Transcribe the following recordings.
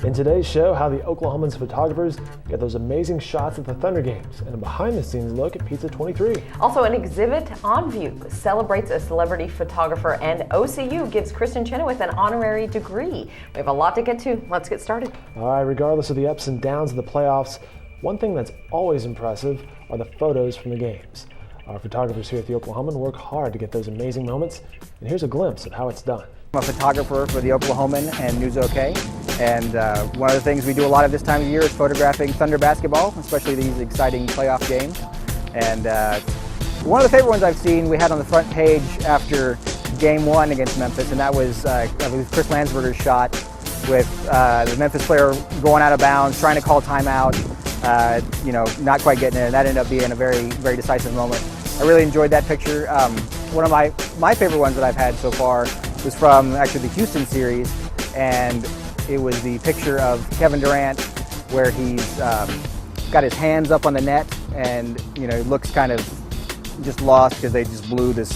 In today's show, how the Oklahomans photographers get those amazing shots at the Thunder games, and a behind-the-scenes look at Pizza 23. Also, an exhibit on View celebrates a celebrity photographer, and OCU gives Kristen Chenoweth an honorary degree. We have a lot to get to. Let's get started. All right, regardless of the ups and downs of the playoffs, one thing that's always impressive are the photos from the games. Our photographers here at the Oklahoman work hard to get those amazing moments, and here's a glimpse of how it's done. I'm a photographer for the Oklahoman and News OK, and one of the things we do a lot of this time of year is photographing Thunder basketball, especially these exciting playoff games. And one of the favorite ones I've seen we had on the front page after Game 1 against Memphis, and that was I believe Chris Landsberger's shot with the Memphis player going out of bounds, trying to call timeout, not quite getting it, and that ended up being a very, very decisive moment. I really enjoyed that picture. One of my favorite ones that I've had so far was from actually the Houston series, and it was the picture of Kevin Durant where he's got his hands up on the net, and he looks kind of just lost because they just blew this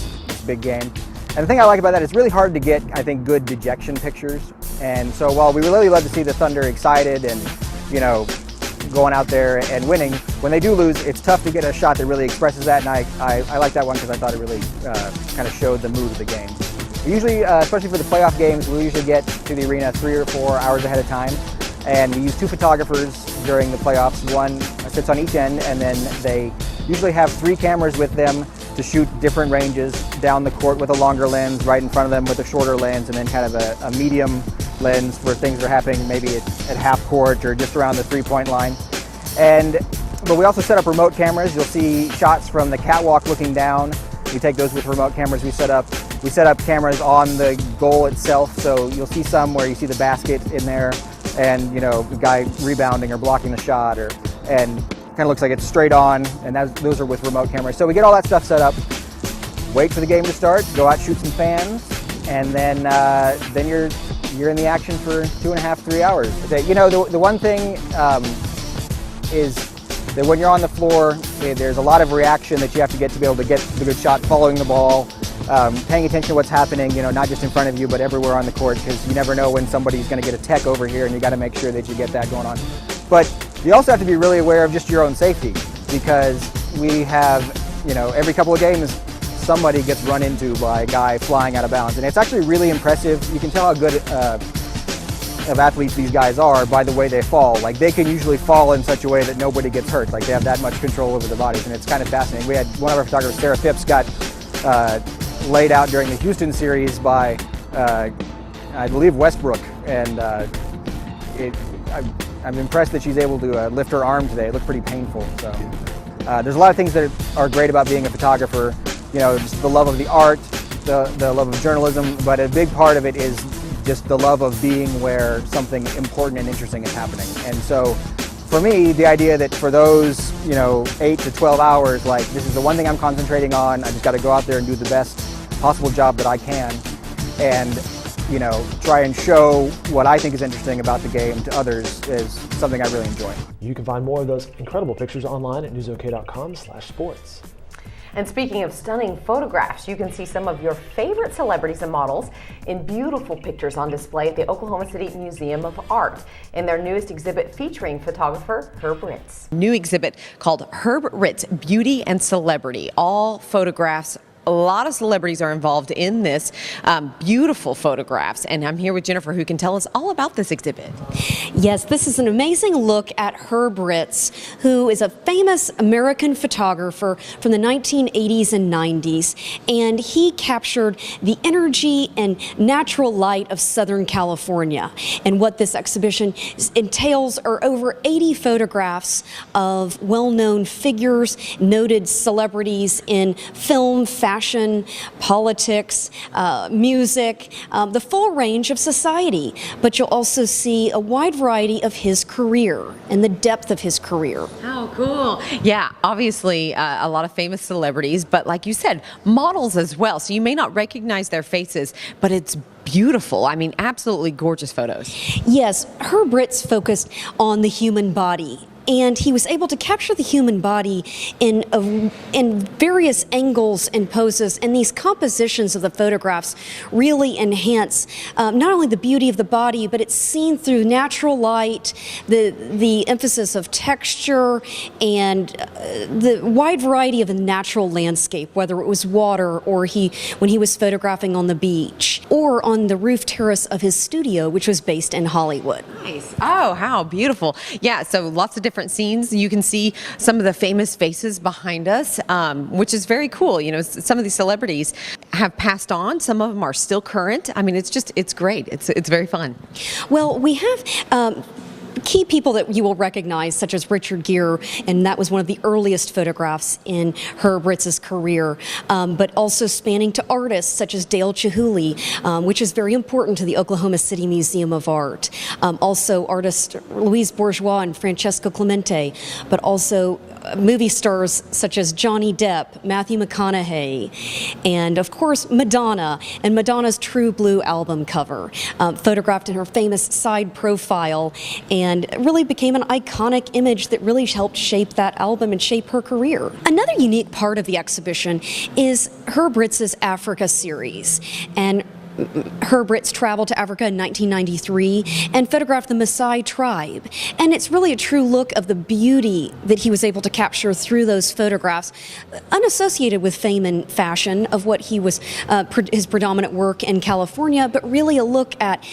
big game. And the thing I like about that, it's really hard to get, I think, good dejection pictures. And so while we really love to see the Thunder excited and going out there and winning, when they do lose, it's tough to get a shot that really expresses that, and I like that one because I thought it really kind of showed the mood of the game. Usually, especially for the playoff games, we usually get to the arena 3 or 4 hours ahead of time, and we use 2 photographers during the playoffs. One sits on each end, and then they usually have 3 cameras with them to shoot different ranges down the court with a longer lens, right in front of them with a shorter lens, and then kind of a medium lens for things that are happening maybe at half court or just around the 3-point line. But we also set up remote cameras. You'll see shots from the catwalk looking down. We take those with remote cameras. We set up cameras on the goal itself, so you'll see some where you see the basket in there, and the guy rebounding or blocking the shot, and kind of looks like it's straight on, and those are with remote cameras. So we get all that stuff set up, wait for the game to start, go out, shoot some fans, and then you're in the action for 2.5, 3 hours. The one thing is that when you're on the floor, there's a lot of reaction that you have to get be able to get the good shot, following the ball, paying attention to what's happening, not just in front of you, but everywhere on the court, because you never know when somebody's going to get a tech over here, and you got to make sure that you get that going on. But you also have to be really aware of just your own safety, because we have, every couple of games, somebody gets run into by a guy flying out of bounds, and it's actually really impressive. You can tell how good of athletes these guys are by the way they fall. Like, they can usually fall in such a way that nobody gets hurt. Like, they have that much control over their bodies, and it's kind of fascinating. We had one of our photographers, Sarah Phipps, got laid out during the Houston series by, I believe, Westbrook, and I'm impressed that she's able to lift her arm today. It looked pretty painful. So there's a lot of things that are great about being a photographer. Just the love of the art, the love of journalism, but a big part of it is just the love of being where something important and interesting is happening. And so for me, the idea that for those 8 to 12 hours, like, this is the one thing I'm concentrating on, I just got to go out there and do the best possible job that I can, and try and show what I think is interesting about the game to others is something I really enjoy. You can find more of those incredible pictures online at newsok.com/sports. And speaking of stunning photographs, you can see some of your favorite celebrities and models in beautiful pictures on display at the Oklahoma City Museum of Art in their newest exhibit featuring photographer Herb Ritts. New exhibit called Herb Ritts Beauty and Celebrity. All photographs. A lot of celebrities are involved in this, beautiful photographs, and I'm here with Jennifer, who can tell us all about this exhibit. Yes, this is an amazing look at Herb Ritts, who is a famous American photographer from the 1980s and 90s, and he captured the energy and natural light of Southern California. And what this exhibition entails are over 80 photographs of well-known figures, noted celebrities in film, fashion, politics, music, the full range of society. But you'll also see a wide variety of his career and the depth of his career. Oh, cool. Yeah, obviously a lot of famous celebrities, but like you said, models as well. So you may not recognize their faces, but it's beautiful. I mean, absolutely gorgeous photos. Yes, Herb Ritts focused on the human body and he was able to capture the human body in various angles and poses, and these compositions of the photographs really enhance not only the beauty of the body, but it's seen through natural light, the emphasis of texture, and the wide variety of a natural landscape, whether it was water or when he was photographing on the beach or on the roof terrace of his studio, which was based in Hollywood. Nice. Oh, how beautiful. Yeah, so lots of different scenes. You can see some of the famous faces behind us, which is very cool. You know, some of these celebrities have passed on. Some of them are still current. I mean, it's great. It's very fun. Well, we have key people that you will recognize, such as Richard Gere, and that was one of the earliest photographs in Herb Ritz's career, but also spanning to artists such as Dale Chihuly, which is very important to the Oklahoma City Museum of Art. Also artists Louise Bourgeois and Francesco Clemente, but also movie stars such as Johnny Depp, Matthew McConaughey, and of course Madonna, and Madonna's True Blue album cover, photographed in her famous side profile, and really became an iconic image that really helped shape that album and shape her career. Another unique part of the exhibition is Herb Ritz's Africa series, and Herb Ritz traveled to Africa in 1993 and photographed the Maasai tribe. And it's really a true look of the beauty that he was able to capture through those photographs, unassociated with fame and fashion of what he was, his predominant work in California, but really a look at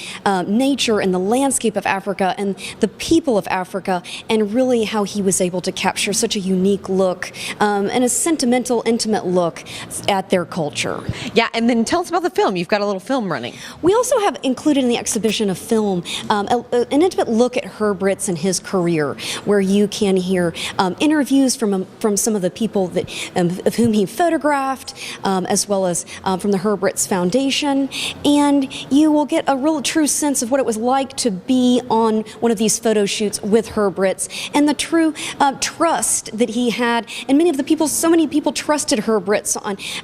nature and the landscape of Africa and the people of Africa, and really how he was able to capture such a unique look and a sentimental, intimate look at their culture. Yeah, and then tell us about the film. You've got a little film running. We also have included in the exhibition a film, an intimate look at Herb Ritz and his career, where you can hear interviews from some of the people that of whom he photographed, as well as from the Herb Ritz Foundation, and you will get a real true sense of what it was like to be on one of these photo shoots with Herb Ritz, and the true trust that he had, and so many people trusted Herb Ritz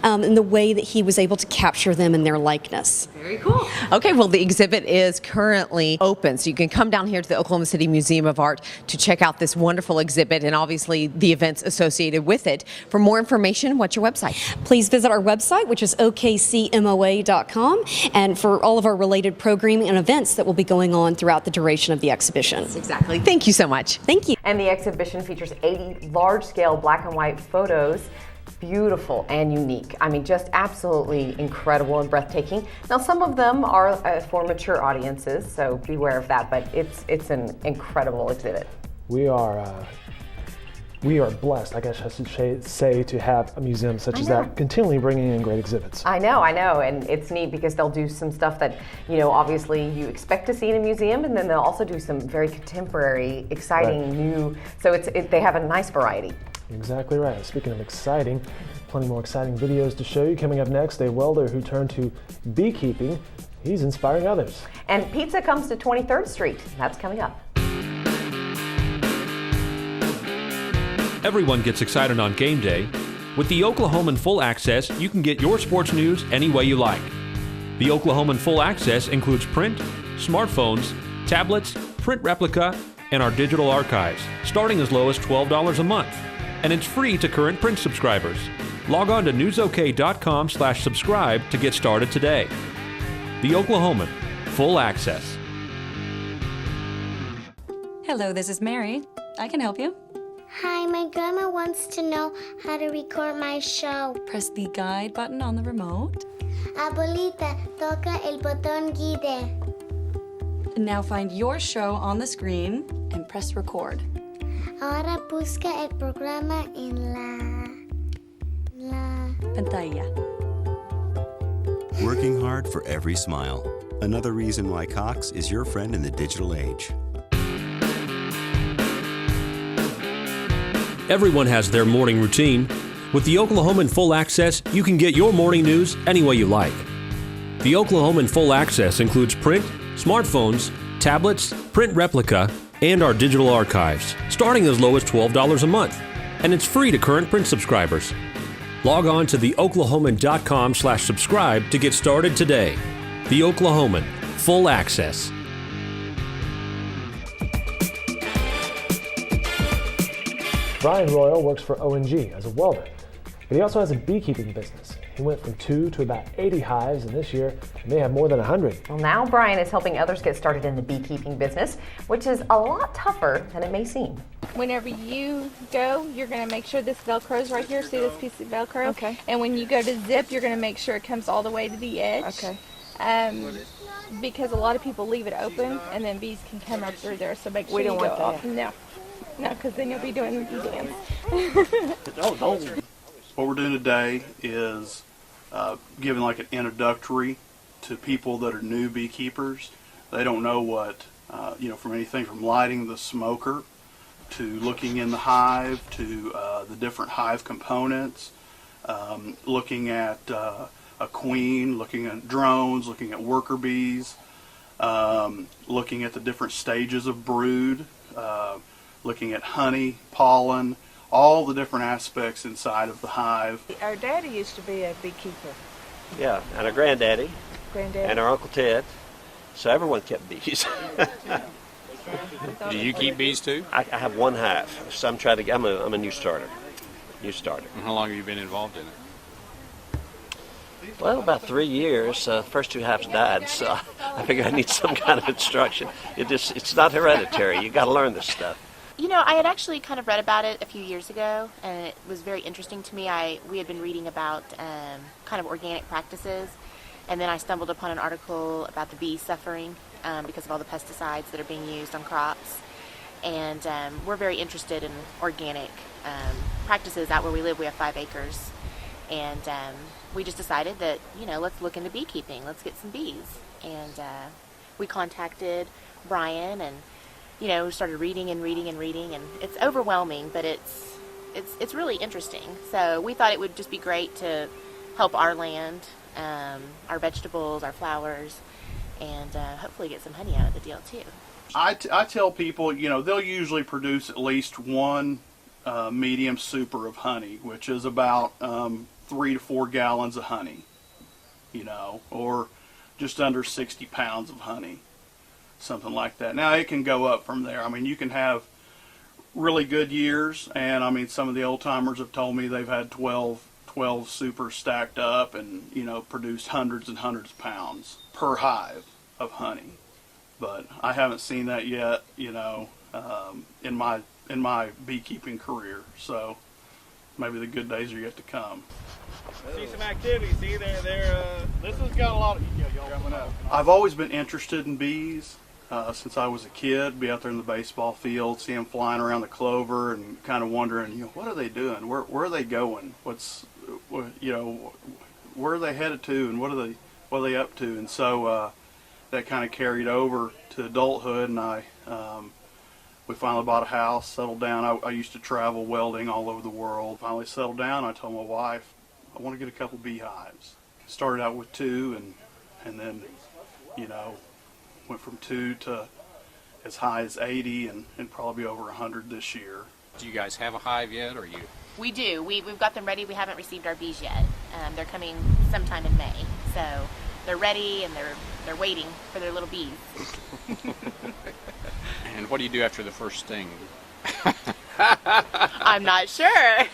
in the way that he was able to capture them in their likeness. Very cool. Okay, well, the exhibit is currently open, so you can come down here to the Oklahoma City Museum of Art to check out this wonderful exhibit and obviously the events associated with it. For more information, what's your website? Please visit our website, which is okcmoa.com, and for all of our related programming and events that will be going on throughout the duration of the exhibition. Exactly. Thank you so much. Thank you. And the exhibition features 80 large-scale black and white photos. Beautiful and unique. I mean, just absolutely incredible and breathtaking. Now, some of them are for mature audiences, so beware of that, but it's an incredible exhibit. We are blessed, I guess I should say, to have a museum such as that continually bringing in great exhibits. I know, and it's neat because they'll do some stuff that, you know, obviously you expect to see in a museum, and then they'll also do some very contemporary, exciting, new, so they have a nice variety. Exactly right. Speaking of exciting, plenty more exciting videos to show you. Coming up next, a welder who turned to beekeeping. He's inspiring others. And pizza comes to 23rd Street. That's coming up. Everyone gets excited on game day. With the Oklahoman Full Access, you can get your sports news any way you like. The Oklahoman Full Access includes print, smartphones, tablets, print replica, and our digital archives, starting as low as $12 a month. And it's free to current print subscribers. Log on to newsok.com/subscribe to get started today. The Oklahoman Full Access. Hello, this is Mary. I can help you. Hi, my grandma wants to know how to record my show. Press the guide button on the remote. Abuelita, toca el botón guide. Now find your show on the screen and press record. Ahora busca el programa en la Pantalla. Working hard for every smile. Another reason why Cox is your friend in the digital age. Everyone has their morning routine. With the Oklahoman Full Access, you can get your morning news any way you like. The Oklahoman Full Access includes print, smartphones, tablets, print replica, and our digital archives, starting as low as $12 a month. And it's free to current print subscribers. Log on to theoklahoman.com/subscribe to get started today. The Oklahoman Full Access. Brian Royal works for ONG as a welder, but he also has a beekeeping business. He went from 2 to about 80 hives, and this year they may have more than 100. Well, now Brian is helping others get started in the beekeeping business, which is a lot tougher than it may seem. Whenever you go, you're going to make sure this Velcro's right here. See this piece of Velcro? Okay. And when you go to zip, you're going to make sure it comes all the way to the edge. Okay. Because a lot of people leave it open, and then bees can come up through there. So make sure you go off. No, because then you'll be doing the dance. What we're doing today is giving like an introductory to people that are new beekeepers. They don't know what, from anything from lighting the smoker to looking in the hive to the different hive components, looking at a queen, looking at drones, looking at worker bees, looking at the different stages of brood, looking at honey, pollen, all the different aspects inside of the hive. Our daddy used to be a beekeeper. Yeah, and our granddaddy. And our Uncle Ted. So everyone kept bees. Do you keep bees too? I have one hive, so I'm a new starter. And how long have you been involved in it? Well, about 3 years. First 2 hives died, so I figured I need some kind of instruction. It's not hereditary. You got to learn this stuff. You know, I had actually kind of read about it a few years ago, and it was very interesting to me. We had been reading about kind of organic practices, and then I stumbled upon an article about the bees suffering because of all the pesticides that are being used on crops. And we're very interested in organic practices out where we live. We have 5 acres, and we just decided that, let's look into beekeeping. Let's get some bees. And we contacted Brian and started reading, and it's overwhelming, but it's really interesting. So we thought it would just be great to help our land, our vegetables, our flowers, and hopefully get some honey out of the deal too. I tell people, they'll usually produce at least one medium super of honey, which is about 3 to 4 gallons of honey, or just under 60 pounds of honey. Something like that. Now it can go up from there. I mean, you can have really good years, and I mean, some of the old timers have told me they've had 12 supers stacked up and produced hundreds and hundreds of pounds per hive of honey. But I haven't seen that yet, in my beekeeping career. So maybe the good days are yet to come. See some activity. See, this has got a lot of coming up. I've always been interested in bees. Since I was a kid, be out there in the baseball field, see them flying around the clover, and kind of wondering, what are they doing? Where are they going? Where are they headed to, and what are they up to? And so that kind of carried over to adulthood, and we finally bought a house, settled down. I used to travel welding all over the world. Finally settled down. I told my wife, I want to get a couple beehives. Started out with 2, and then went from 2 to as high as 80 and probably over 100 this year. Do you guys have a hive yet, or you? We do. We've got them ready. We haven't received our bees yet. They're coming sometime in May, so they're ready and they're waiting for their little bees. And what do you do after the first sting? I'm not sure.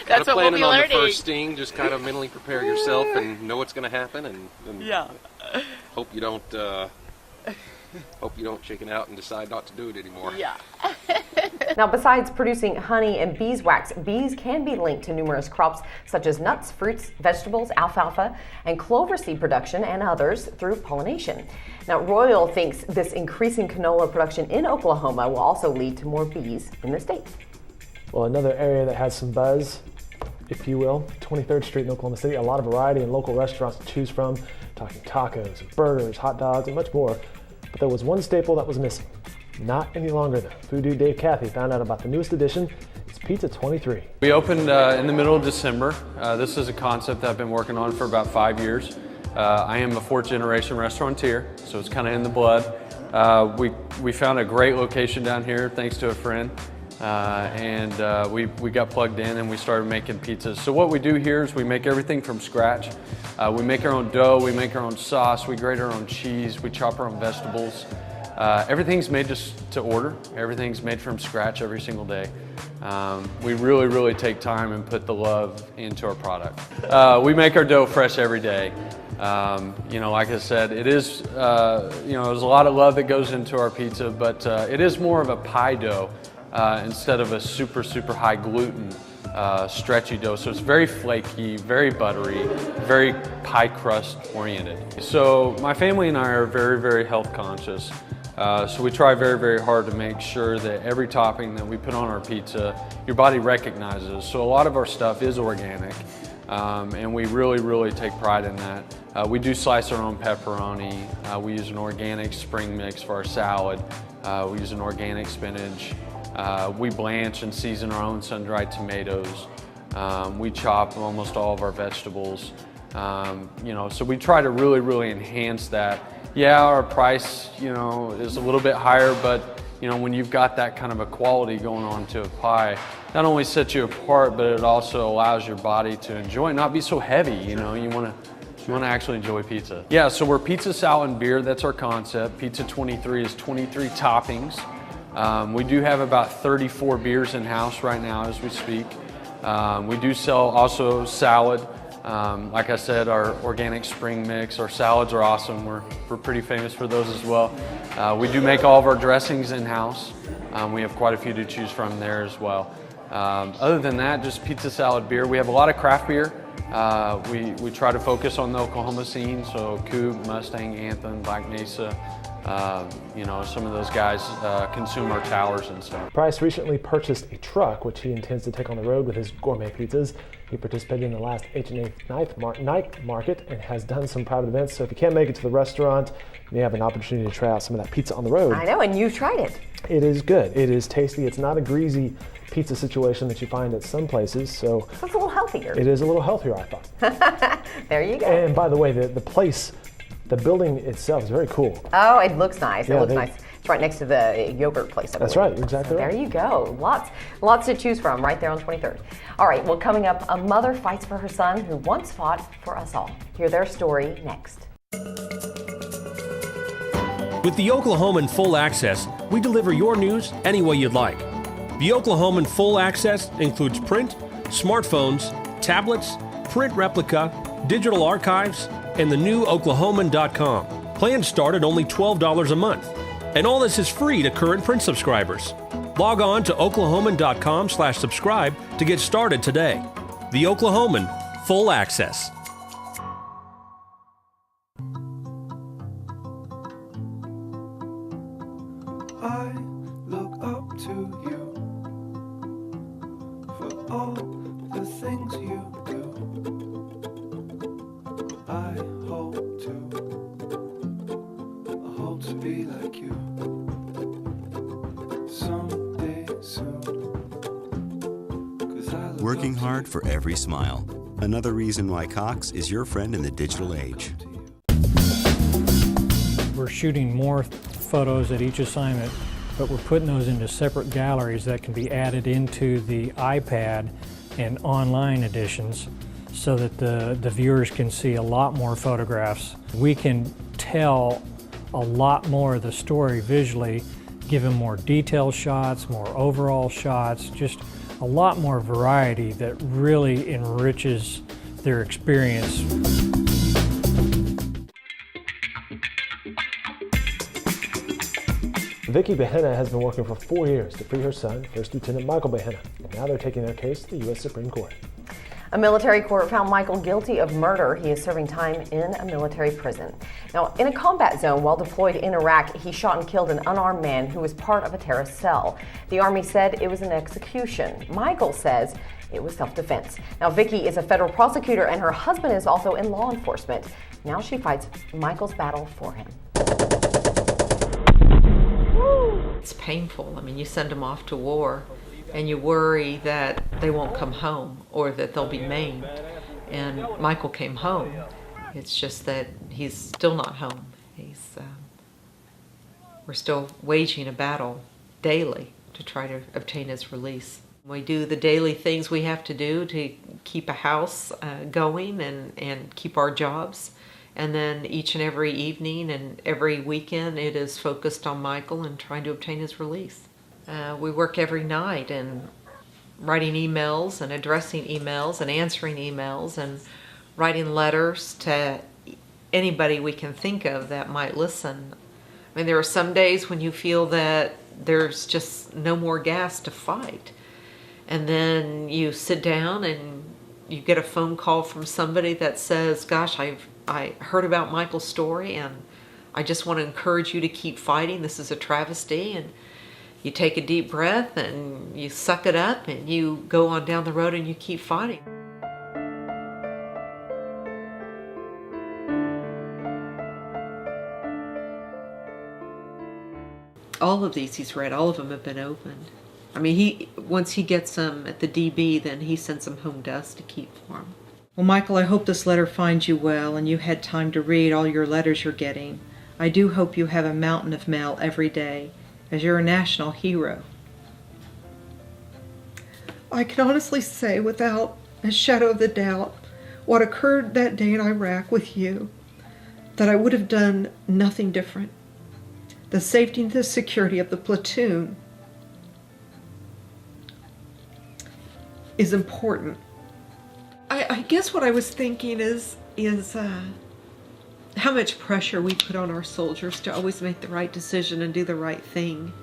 That's what we'll be learning. On the first sting, just kind of mentally prepare yourself and know what's going to happen, and yeah. Hope you don't chicken out and decide not to do it anymore. Yeah. Now, besides producing honey and beeswax, bees can be linked to numerous crops such as nuts, fruits, vegetables, alfalfa, and clover seed production, and others through pollination. Now, Royal thinks this increasing canola production in Oklahoma will also lead to more bees in the state. Well, another area that has some buzz, if you will, 23rd Street in Oklahoma City, a lot of variety and local restaurants to choose from, talking tacos, burgers, hot dogs, and much more. But there was one staple that was missing. Not any longer though. Food dude Dave Cathy found out about the newest addition. It's Pizza 23. We opened in the middle of December. This is a concept that I've been working on for about 5 years. I am a 4th generation restaurateur, so it's kind of in the blood. We found a great location down here thanks to a friend. We got plugged in and we started making pizzas. So what we do here is we make everything from scratch. We make our own dough, we make our own sauce, we grate our own cheese, we chop our own vegetables. Everything's made to order. Everything's made from scratch every single day. We really take time and put the love into our product. We make our dough fresh every day. Like I said, it is, there's a lot of love that goes into our pizza, but it is more of a pie dough instead of a super high gluten stretchy dough. So it's very flaky, very buttery, very pie crust oriented. So my family and I are very health conscious. So we try very hard to make sure that every topping that we put on our pizza, your body recognizes. So a lot of our stuff is organic, and we really take pride in that. We do slice our own pepperoni. We use an organic spring mix for our salad. We use an organic spinach. We blanch and season our own sun-dried tomatoes. We chop almost all of our vegetables. So we try to really enhance that. Yeah, our price, is a little bit higher, but when you've got that kind of a quality going on to a pie, not only sets you apart, but it also allows your body to enjoy it, not be so heavy. You want to actually enjoy pizza. Yeah, so we're pizza, salad, and beer. That's our concept. Pizza 23 is 23 toppings. We do have about 34 beers in house right now as we speak. We do sell also salad. Like I said, our organic spring mix, our salads are awesome. We're pretty famous for those as well. We do make all of our dressings in-house. We have quite a few to choose from there as well. Other than that, just pizza, salad, beer. We have a lot of craft beer. We try to focus on the Oklahoma scene, so Coupe, Mustang, Anthem, Black Mesa. Some of those guys consume our towers and stuff. Price recently purchased a truck, which he intends to take on the road with his gourmet pizzas. He participated in the last H&A night market and has done some private events. So if you can't make it to the restaurant, you have an opportunity to try out some of that pizza on the road. I know, and you've tried it. It is good. It is tasty. It's not a greasy pizza situation that you find at some places. So it's a little healthier. It is a little healthier, I thought. There you go. And by the way, the place, the building itself is very cool. Oh, it looks nice. Yeah, it looks nice. It's right next to the yogurt place. That's right, exactly right. There you go. Lots to choose from right there on 23rd. All right, well, coming up, a mother fights for her son who once fought for us all. Hear their story next. With the Oklahoman Full Access, we deliver your news any way you'd like. The Oklahoman Full Access includes print, smartphones, tablets, print replica, digital archives, and the new Oklahoman.com. Plans start at only $12 a month. And all this is free to current print subscribers. Log on to oklahoman.com/subscribe to get started today. The Oklahoman Full Access. I look up to you for all the things you do. I hope to be like you someday soon. Working hard for every smile. Another reason why Cox is your friend in the digital age. We're shooting more photos at each assignment, but we're putting those into separate galleries that can be added into the iPad and online editions so that the viewers can see a lot more photographs. We can tell a lot more of the story visually, give them more detailed shots, more overall shots, just a lot more variety that really enriches their experience. Vicki Behenna has been working for 4 years to free her son, First Lieutenant Michael Behenna, and now they're taking their case to the U.S. Supreme Court. A military court found Michael guilty of murder. He is serving time in a military prison. Now, in a combat zone while deployed in Iraq, he shot and killed an unarmed man who was part of a terrorist cell. The Army said it was an execution. Michael says it was self-defense. Now, Vicki is a federal prosecutor and her husband is also in law enforcement. Now she fights Michael's battle for him. It's painful. I mean, you send them off to war and you worry that they won't come home or that they'll be maimed. And Michael came home. It's just that he's still not home. We're still waging a battle daily to try to obtain his release. We do the daily things we have to do to keep a house going and keep our jobs. And then each and every evening and every weekend, it is focused on Michael and trying to obtain his release. We work every night and writing emails and addressing emails and answering emails and writing letters to anybody we can think of that might listen. I mean, there are some days when you feel that there's just no more gas to fight. And then you sit down and you get a phone call from somebody that says, gosh, I heard about Michael's story and I just want to encourage you to keep fighting. This is a travesty. And you take a deep breath and you suck it up and you go on down the road and you keep fighting. All of these he's read, all of them have been opened. I mean, once he gets them at the DB, then he sends them home to us to keep for him. Well, Michael, I hope this letter finds you well and you had time to read all your letters you're getting. I do hope you have a mountain of mail every day, as you're a national hero. I can honestly say without a shadow of a doubt what occurred that day in Iraq with you, that I would have done nothing different. The safety and the security of the platoon is important. I guess what I was thinking is how much pressure we put on our soldiers to always make the right decision and do the right thing,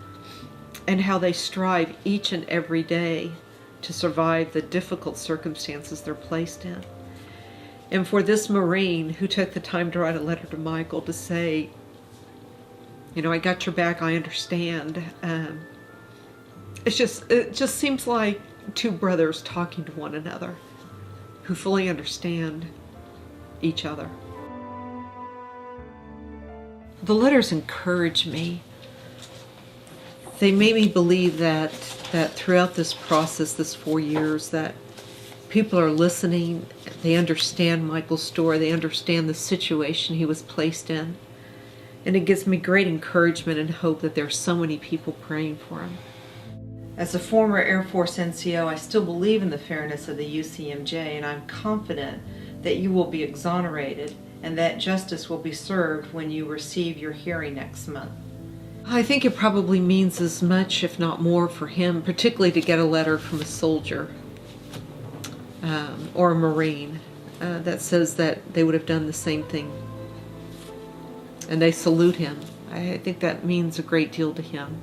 and how they strive each and every day to survive the difficult circumstances they're placed in. And for this Marine who took the time to write a letter to Michael to say, you know, I got your back, I understand. It just seems like two brothers talking to one another who fully understand each other. The letters encourage me. They made me believe that throughout this process, this 4 years, that people are listening, they understand Michael's story, they understand the situation he was placed in. And it gives me great encouragement and hope that there are so many people praying for him. As a former Air Force NCO, I still believe in the fairness of the UCMJ, and I'm confident that you will be exonerated and that justice will be served when you receive your hearing next month. I think it probably means as much, if not more, for him, particularly to get a letter from a soldier or a Marine that says that they would have done the same thing. And they salute him. I think that means a great deal to him.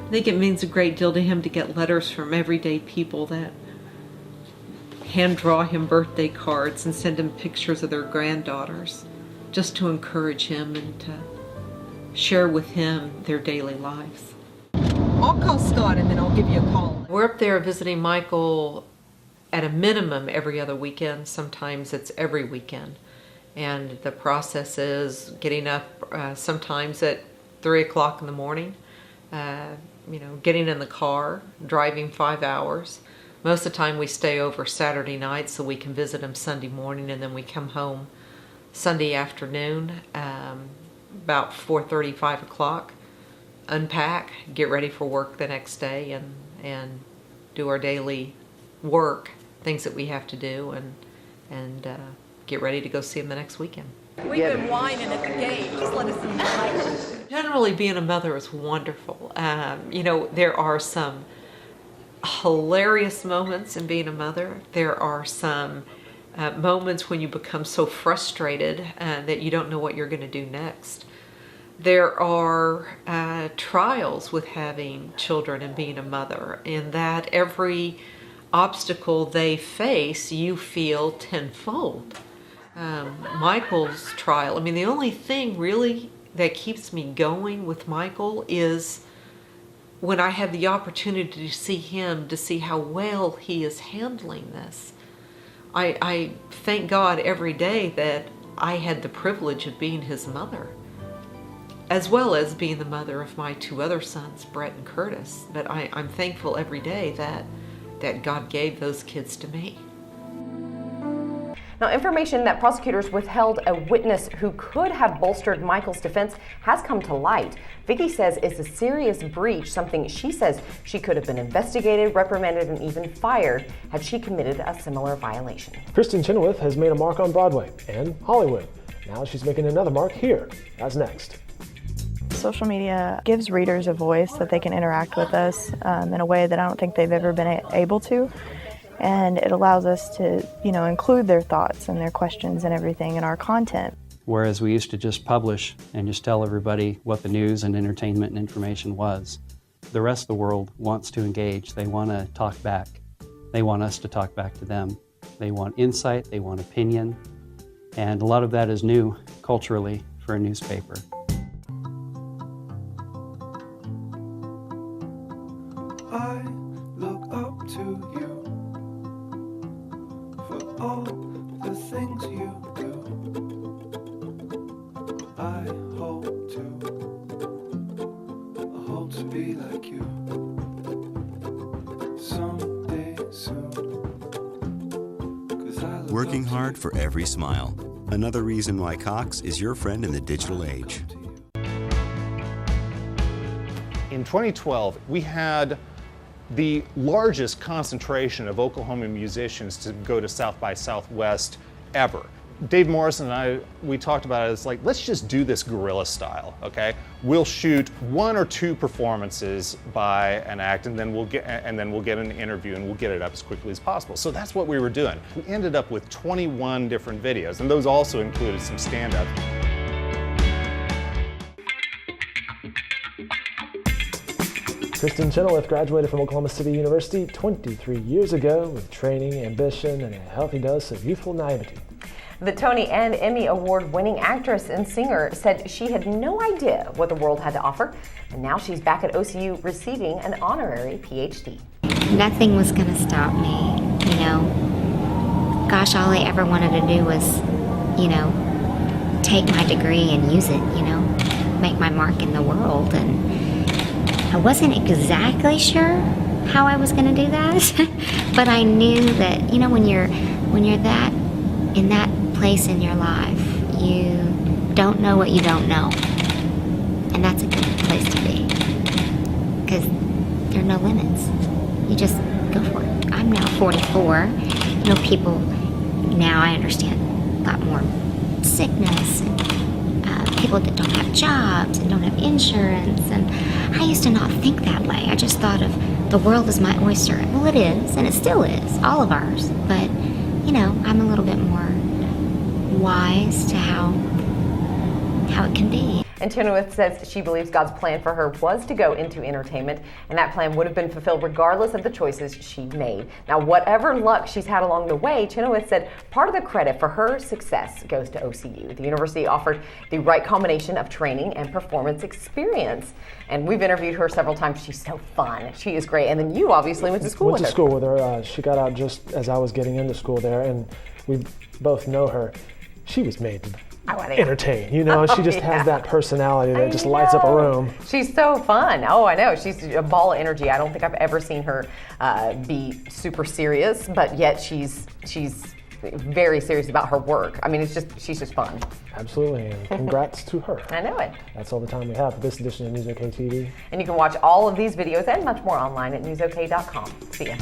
I think it means a great deal to him to get letters from everyday people that hand draw him birthday cards and send him pictures of their granddaughters, just to encourage him and to share with him their daily lives. I'll call Scott and then I'll give you a call. We're up there visiting Michael at a minimum every other weekend. Sometimes it's every weekend. And the process is getting up sometimes at 3 o'clock in the morning, getting in the car, driving 5 hours. Most of the time we stay over Saturday night so we can visit him Sunday morning, and then we come home Sunday afternoon, about 4:30, 5 o'clock, unpack, get ready for work the next day, and do our daily work, things that we have to do, and get ready to go see him the next weekend. We've been whining at the gate. Just let us in. Generally, being a mother is wonderful. There are some hilarious moments in being a mother. There are some moments when you become so frustrated that you don't know what you're going to do next. There are trials with having children and being a mother, in that every obstacle they face, you feel tenfold. Michael's trial, the only thing really that keeps me going with Michael is when I have the opportunity to see him, to see how well he is handling this. I thank God every day that I had the privilege of being his mother, as well as being the mother of my 2 other sons, Brett and Curtis. But I'm thankful every day that God gave those kids to me. Now, information that prosecutors withheld a witness who could have bolstered Michael's defense has come to light. Vicki says it's a serious breach, something she says she could have been investigated, reprimanded, and even fired had she committed a similar violation. Kristin Chenoweth has made a mark on Broadway and Hollywood. Now she's making another mark here. That's next. Social media gives readers a voice that they can interact with us in a way that I don't think they've ever been able to. And it allows us to, include their thoughts and their questions and everything in our content. Whereas we used to just publish and just tell everybody what the news and entertainment and information was. The rest of the world wants to engage. They want to talk back. They want us to talk back to them. They want insight, they want opinion, and a lot of that is new culturally for a newspaper. I look up to you for all the things you do. I hope to be like you someday soon. Working hard for every smile. Another reason why Cox is your friend in the digital age. In 2012, we had the largest concentration of Oklahoma musicians to go to South by Southwest ever. Dave Morrison and I, we talked about it. It's like, let's just do this guerrilla style, okay? We'll shoot 1 or 2 performances by an act, and then we'll get an interview, and we'll get it up as quickly as possible. So that's what we were doing. We ended up with 21 different videos, and those also included some stand-up. Kristen Chenoweth graduated from Oklahoma City University 23 years ago with training, ambition, and a healthy dose of youthful naivety. The Tony and Emmy Award-winning actress and singer said she had no idea what the world had to offer, and now she's back at OCU receiving an honorary PhD. Nothing was going to stop me, Gosh, all I ever wanted to do was, take my degree and use it, make my mark in the world. And I wasn't exactly sure how I was going to do that, but I knew that, when you're that in that place in your life, you don't know what you don't know, and that's a good place to be, because there are no limits. You just go for it. I'm now 44. People now, I understand a lot more sickness and people that don't have jobs and don't have insurance, and I used to not think that way. I just thought of the world as my oyster. Well, it is, and it still is, all of ours, but I'm a little bit more wise to how it can be. And Chenoweth says she believes God's plan for her was to go into entertainment, and that plan would have been fulfilled regardless of the choices she made. Now, whatever luck she's had along the way, Chenoweth said part of the credit for her success goes to OCU. The university offered the right combination of training and performance experience. And we've interviewed her several times. She's so fun. She is great. And then you obviously went to school with her. Went to school with her. She got out just as I was getting into school there, and we both know her. She was made to entertain, she just has that personality that just lights up a room. She's so fun. Oh, I know. She's a ball of energy. I don't think I've ever seen her be super serious, but yet she's very serious about her work. I mean, she's just fun. Absolutely, and congrats to her. I know it. That's all the time we have for this edition of News OK TV. And you can watch all of these videos and much more online at newsok.com. See ya.